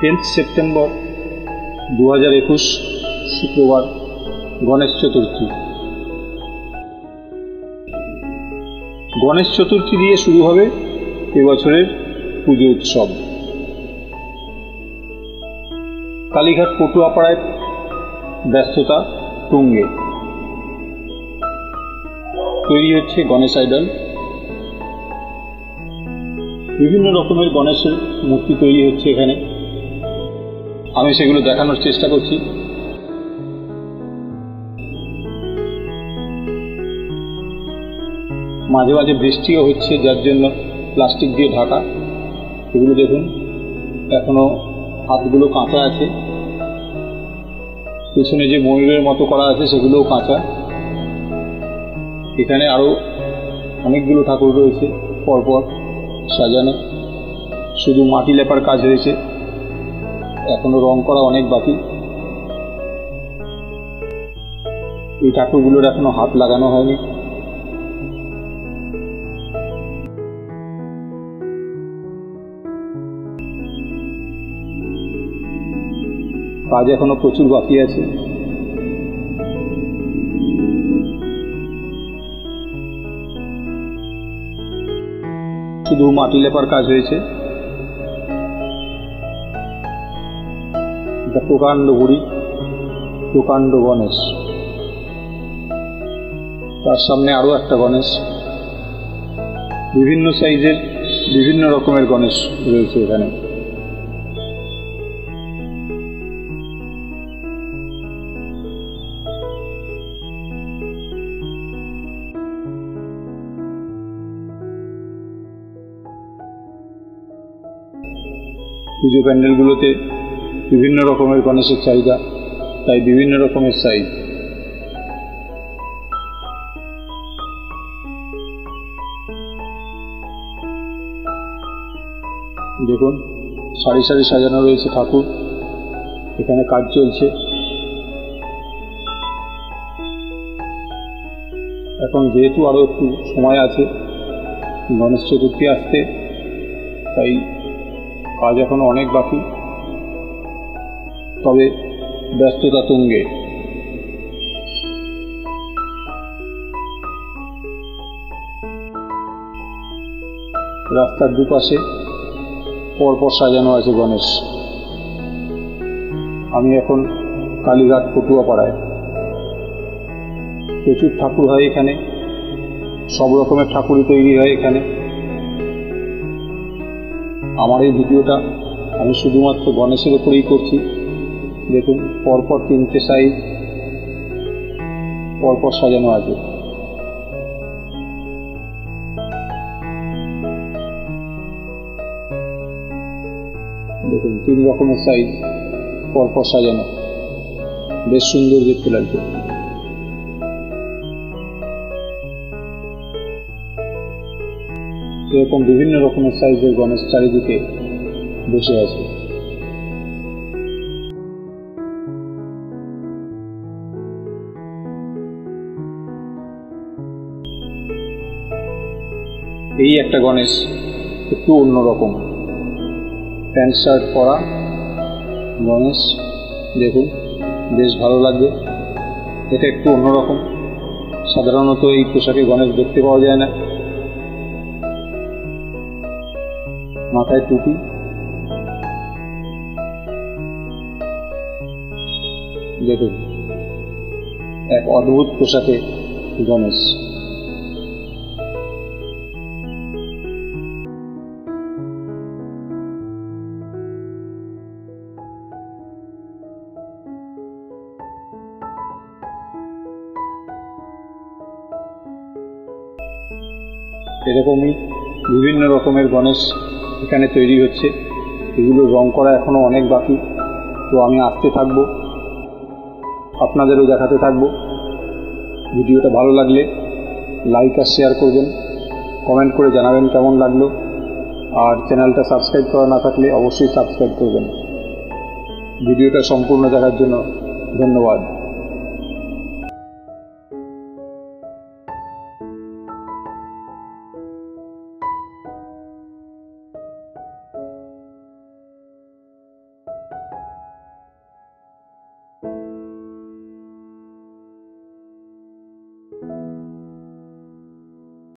10 September 2021 শুক্রবার গণেশ চতুর্থী। গণেশ চতুর্থী দিয়ে শুরু হবে এবছরের পুজো উৎসব। কালীঘাট পটুয়াপাড়ায় ব্যস্ততা তুঙ্গে। তৈরি হচ্ছে গণেশ আইডল। বিভিন্ন রকমের গণেশের মূর্তি তৈরি হচ্ছে এখানে। আমি সেগুলো দেখানোর চেষ্টা করছি। মাঝে মাঝে বৃষ্টিও হচ্ছে, যার জন্য প্লাস্টিক দিয়ে ঢাকা। এগুলো দেখুন, এখনো হাতগুলো কাঁচা আছে। পেছনে যে ময়ূরের মতো করা আছে সেগুলোও কাঁচা। এখানে আরো অনেকগুলো ঠাকুর রয়েছে পরপর সাজানো। শুধু মাটি লেপার কাজ হয়েছে, এখনো রং করা অনেক বাকি। এই ঠাকুরগুলোর এখনো হাত লাগানো হয়নি। কাজ এখনো প্রচুর বাকি আছে। শুধু মাটি লেপার কাজ হয়েছে। প্রকাণ্ড বুড়ি, প্রকাণ্ড গণেশ, তার সামনে আরো একটা গণেশ। বিভিন্ন সাইজের বিভিন্ন রকমের গণেশ রয়েছে এখানে। পুজো প্যান্ডেলগুলোতে বিভিন্ন রকমের গণেশের চাহিদা, তাই বিভিন্ন রকমের সাইজ। দেখুন, সারি সারি সাজানো রয়েছে ঠাকুর। এখানে কাজ চলছে। এখন যেহেতু আরো একটু সময় আছে গণেশ চতুর্থী আসতে, তাই কাজ এখনো অনেক বাকি। তবে ব্যস্ততা তুঙ্গে। রাস্তার দুপাশে পরপর সাজানো আছে গণেশ। আমি এখন কালীঘাট পটুয়াপাড়ায়। প্রচুর ঠাকুর হয় এখানে, সব রকমের ঠাকুরই তৈরি হয় এখানে। আমার এই ভিডিওটা আমি শুধুমাত্র গণেশের উপরেই করছি। দেখুন, পরপর 3টে সাইজ পরপর সাজানো আছে। দেখুন, 3 রকমের সাইজ পরপর সাজানো, বেশ সুন্দর দেখতে লাগছে। এরকম বিভিন্ন রকমের সাইজের গণেশ চারিদিকে বসে আছে। এই একটা গণেশ, একটু অন্যরকম, প্যান্ট শার্ট পরা গণেশ। দেখুন, বেশ ভালো লাগবে। এটা একটু অন্যরকম, সাধারণত এই পোশাকে গণেশ দেখতে পাওয়া যায় না। মাথায় টুপি। দেখুন, এক অদ্ভুত পোশাকে গণেশ। এরকমই বিভিন্ন রকমের গণেশ এখানে তৈরি হচ্ছে। এগুলো রং করা এখনো অনেক বাকি। তো আমি আসতে থাকবো, আপনাদেরও দেখাতে থাকবো। ভিডিওটা ভালো লাগলে লাইক আর শেয়ার করবেন, কমেন্ট করে জানাবেন কেমন লাগলো। আর চ্যানেলটা সাবস্ক্রাইব করা না থাকলে অবশ্যই সাবস্ক্রাইব করবেন। ভিডিওটা সম্পূর্ণ দেখার জন্য ধন্যবাদ।